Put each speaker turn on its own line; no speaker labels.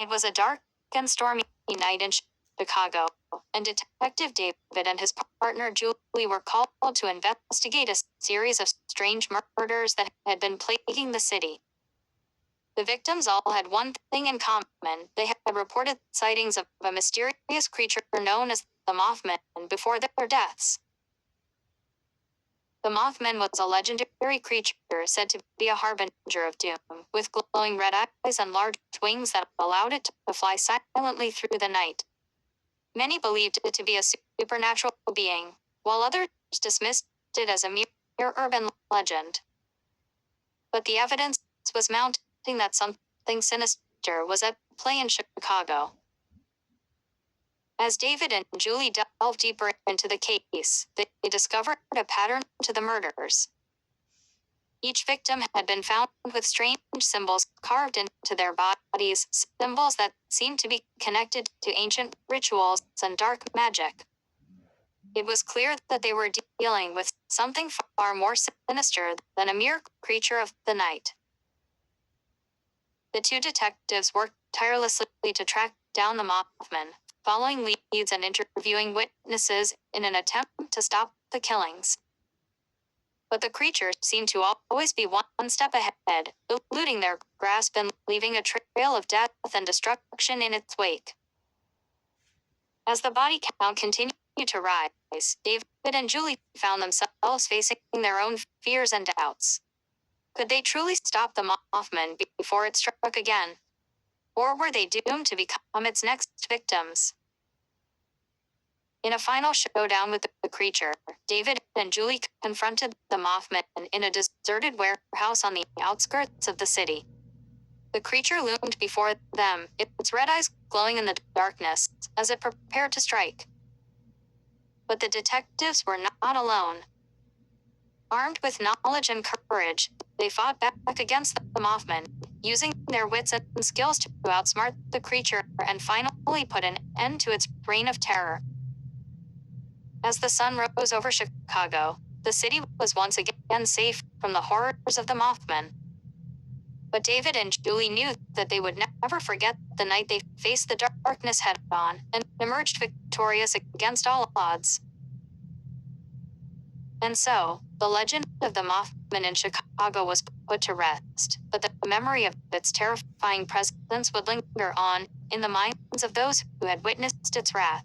It was a dark and stormy night in Chicago, and Detective David and his partner Julie were called to investigate a series of strange murders that had been plaguing the city. The victims all had one thing in common: they had reported sightings of a mysterious creature known as the Mothman before their deaths. The Mothman was a legendary creature said to be a harbinger of doom, with glowing red eyes and large wings that allowed it to fly silently through the night. Many believed it to be a supernatural being, while others dismissed it as a mere urban legend. But the evidence was mounting that something sinister was at play in Chicago. As David and Julie delved deeper into the case, they discovered a pattern to the murders. Each victim had been found with strange symbols carved into their bodies, symbols that seemed to be connected to ancient rituals and dark magic. It was clear that they were dealing with something far more sinister than a mere creature of the night. The two detectives worked tirelessly to track down the Mothman, following leads and interviewing witnesses in an attempt to stop the killings. But the creature seemed to always be one step ahead, eluding their grasp and leaving a trail of death and destruction in its wake. As the body count continued to rise, David and Julie found themselves facing their own fears and doubts. Could they truly stop the Mothman before it struck again? Or were they doomed to become its next victims? In a final showdown with the creature, David and Julie confronted the Mothman in a deserted warehouse on the outskirts of the city. The creature loomed before them, its red eyes glowing in the darkness, as it prepared to strike. But the detectives were not alone. Armed with knowledge and courage, they fought back against the Mothman, using their wits and skills to outsmart the creature and finally put an end to its reign of terror. As the sun rose over Chicago, the city was once again safe from the horrors of the Mothman. But David and Julie knew that they would never forget the night they faced the darkness head-on and emerged victorious against all odds. And so, the legend of the Mothman in Chicago was put to rest, but the memory of its terrifying presence would linger on in the minds of those who had witnessed its wrath.